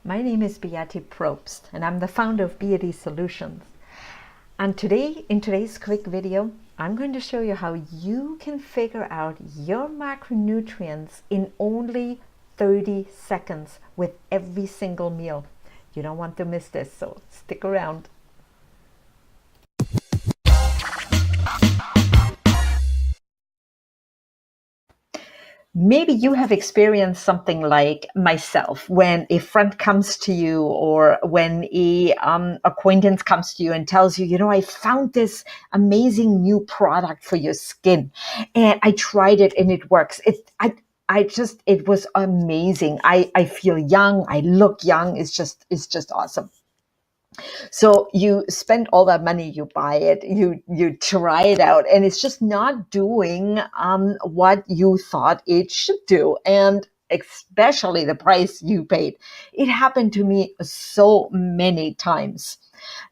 My name is Beate Probst, and I'm the founder of Beate Solutions. And today, in today's quick video, I'm going to show you how you can figure out your macronutrients in only 30 seconds with every single meal. You don't want to miss this, so stick around. Maybe you have experienced something like myself when a friend comes to you or when a acquaintance comes to you and tells you, I found this amazing new product for your skin and I tried it and it works. It was amazing. I feel young. I look young. It's just awesome. So you spend all that money, you buy it, you try it out, and it's just not doing what you thought it should do, and especially the price you paid. It happened to me so many times.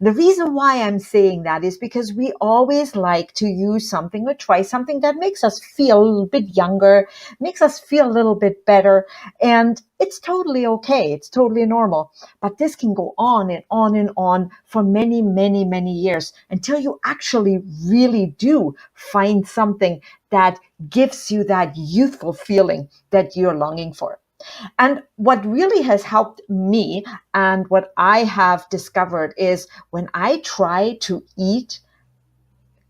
The reason why I'm saying that is because we always like to use something or try something that makes us feel a little bit younger, makes us feel a little bit better, and it's totally okay. It's totally normal. But this can go on and on and on for many, many, many years until you actually really do find something that gives you that youthful feeling that you're longing for. And what really has helped me and what I have discovered is when I try to eat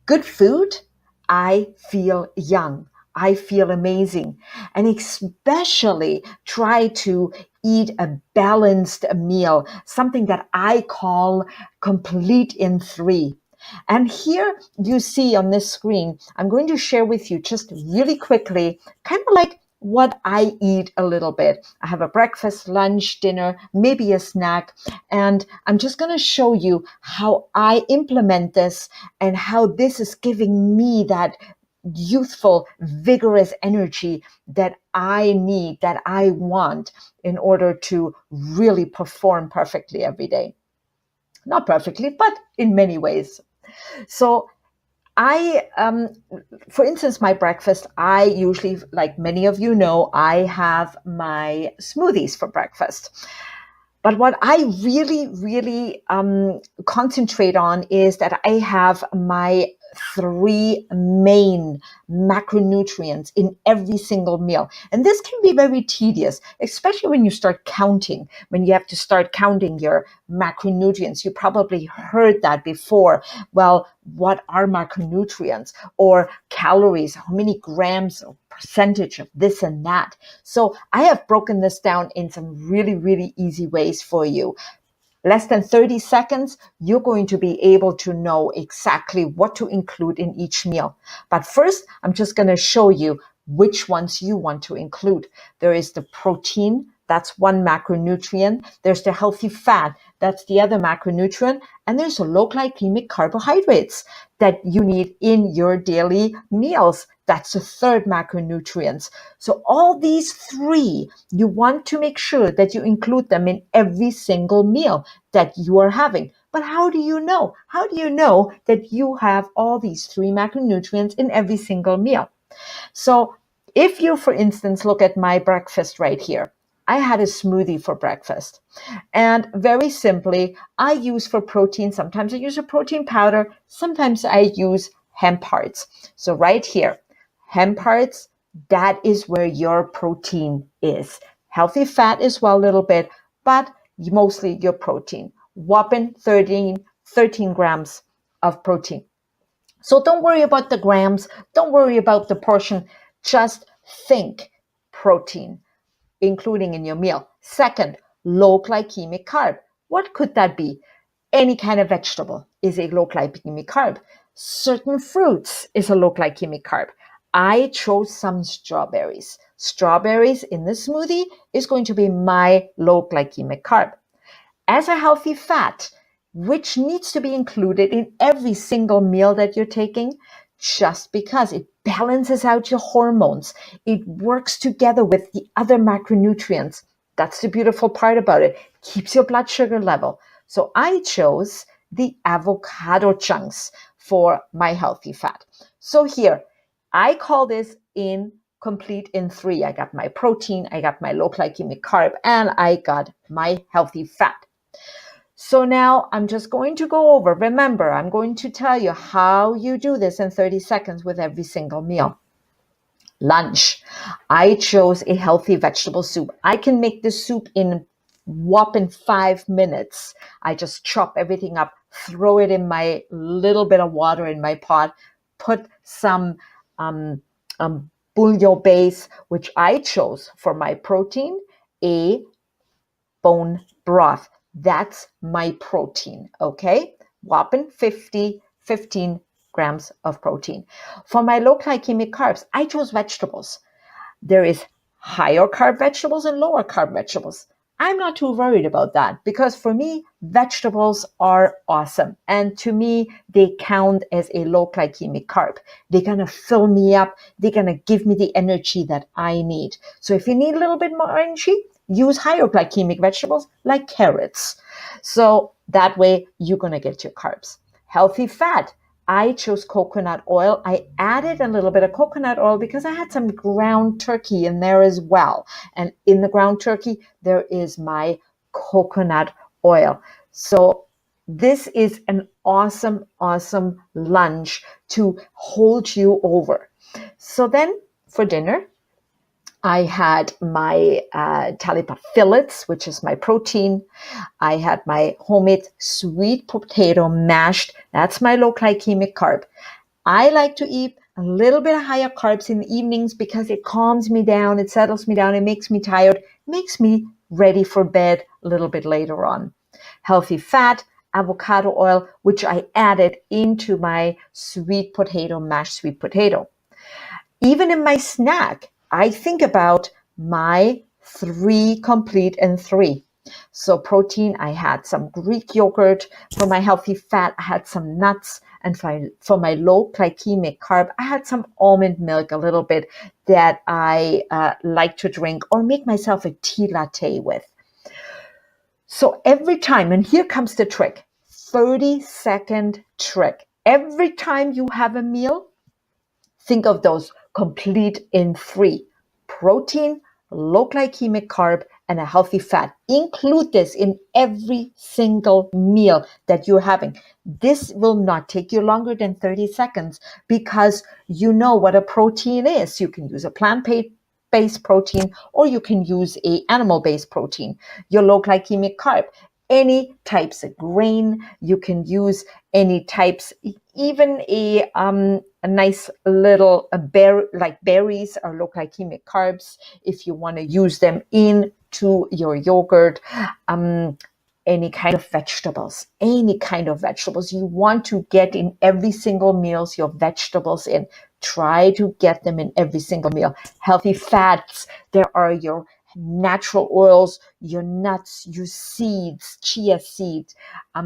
good food, I feel young. I feel amazing. And especially try to eat a balanced meal, something that I call complete in three. And here you see on this screen, I'm going to share with you just really quickly, kind of like what I eat a little bit. I have a breakfast, lunch, dinner, maybe a snack, and I'm just going to show you how I implement this and how this is giving me that youthful, vigorous energy that I need, that I want in order to really perform perfectly every day. Not perfectly, but in many ways. So for instance, my breakfast, I usually, like many of you know, I have my smoothies for breakfast. But what I really, really concentrate on is that I have my three main macronutrients in every single meal. And this can be very tedious, especially when you start counting, when you have to start counting your macronutrients. You probably heard that before. Well, what are macronutrients or calories? How many grams or percentage of this and that? So I have broken this down in some really, really easy ways for you. Less than 30 seconds, you're going to be able to know exactly what to include in each meal. But first, I'm just going to show you which ones you want to include. There is the protein, that's one macronutrient. There's the healthy fat, that's the other macronutrient. And there's the low glycemic carbohydrates that you need in your daily meals. That's the third macronutrients. So all these three, you want to make sure that you include them in every single meal that you are having. But how do you know? How do you know that you have all these three macronutrients in every single meal? So if you, for instance, look at my breakfast right here, I had a smoothie for breakfast. And very simply, I use for protein, sometimes I use a protein powder, sometimes I use hemp hearts. So right here, hemp hearts, that is where your protein is. Healthy fat as well a little bit, but mostly your protein. Whopping 13 grams of protein. So don't worry about the grams. Don't worry about the portion. Just think protein, including in your meal. Second, low glycemic carb. What could that be? Any kind of vegetable is a low glycemic carb. Certain fruits is a low glycemic carb. I chose some strawberries. Strawberries in the smoothie is going to be my low glycemic carb. As a healthy fat, which needs to be included in every single meal that you're taking, just because it balances out your hormones. It works together with the other macronutrients. That's the beautiful part about it. Keeps your blood sugar level. So I chose the avocado chunks for my healthy fat. So here, I call this in complete in 3. I got my protein, I got my low glycemic carb, and I got my healthy fat. So now I'm just going to go over. Remember, I'm going to tell you how you do this in 30 seconds with every single meal. Lunch. I chose a healthy vegetable soup. I can make this soup in whopping 5 minutes. I just chop everything up, throw it in my little bit of water in my pot, put some bouillon base, which I chose for my protein, a bone broth. That's my protein, okay? Whopping 15 grams of protein. For my low glycemic carbs, I chose vegetables. There is higher carb vegetables and lower carb vegetables. I'm not too worried about that because for me, vegetables are awesome. And to me, they count as a low glycemic carb. They're going to fill me up. They're going to give me the energy that I need. So if you need a little bit more energy, use higher glycemic vegetables like carrots. So that way you're going to get your carbs. Healthy fat. I chose coconut oil. I added a little bit of coconut oil because I had some ground turkey in there as well. And in the ground turkey, there is my coconut oil. So this is an awesome, awesome lunch to hold you over. So then for dinner, I had my talipa fillets, which is my protein. I had my homemade sweet potato mashed. That's my low glycemic carb. I like to eat a little bit of higher carbs in the evenings because it calms me down, it settles me down, it makes me tired, makes me ready for bed a little bit later on. Healthy fat, avocado oil, which I added into my sweet potato, mashed sweet potato. Even in my snack, I think about my 3 complete in 3. So protein, I had some Greek yogurt. For my healthy fat, I had some nuts. And for my low glycemic carb, I had some almond milk, a little bit that I like to drink or make myself a tea latte with. So every time, and here comes the trick, 30-second trick. Every time you have a meal, think of those complete in 3. Protein, low glycemic carb, and a healthy fat. Include this in every single meal that you're having. This will not take you longer than 30 seconds because you know what a protein is. You can use a plant-based protein or you can use an animal-based protein. Your low glycemic carb, any types of grain, you can use any types, even a nice little berry, like berries are low glycemic carbs if you want to use them into your yogurt. Any kind of vegetables you want to get in every single meals, your vegetables in. Try to get them in every single meal. Healthy fats, there are your natural oils, your nuts, your seeds, chia seeds,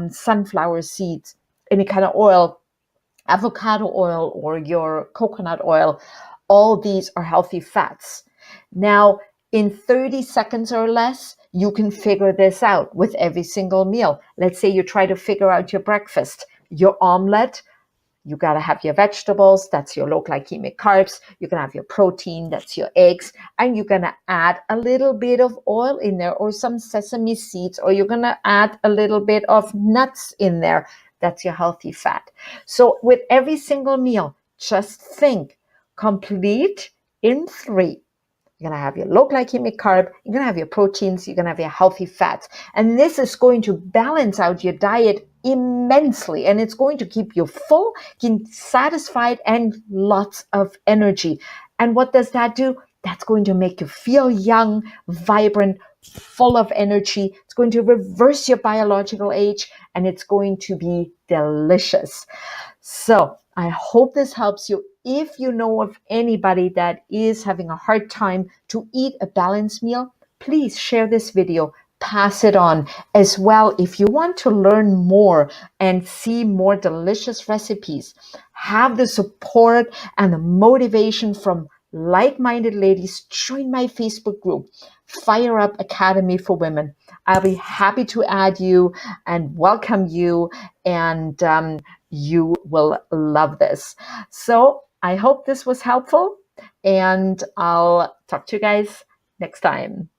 sunflower seeds, any kind of oil, avocado oil or your coconut oil. All these are healthy fats. Now, in 30 seconds or less, you can figure this out with every single meal. Let's say you try to figure out your breakfast, your omelet. You got to have your vegetables. That's your low glycemic carbs. You're going to have your protein. That's your eggs. And you're going to add a little bit of oil in there or some sesame seeds, or you're going to add a little bit of nuts in there. That's your healthy fat. So with every single meal, just think complete in 3. You're going to have your low glycemic carb, you're going to have your proteins, you're going to have your healthy fats. And this is going to balance out your diet immensely. And it's going to keep you full, satisfied, and lots of energy. And what does that do? That's going to make you feel young, vibrant, full of energy. It's going to reverse your biological age, and it's going to be delicious. So I hope this helps you. If you know of anybody that is having a hard time to eat a balanced meal, please share this video, pass it on. As well, if you want to learn more and see more delicious recipes, have the support and the motivation from like-minded ladies, join my Facebook group, Fire Up Academy for Women. I'll be happy to add you and welcome you, and you will love this. So I hope this was helpful, and I'll talk to you guys next time.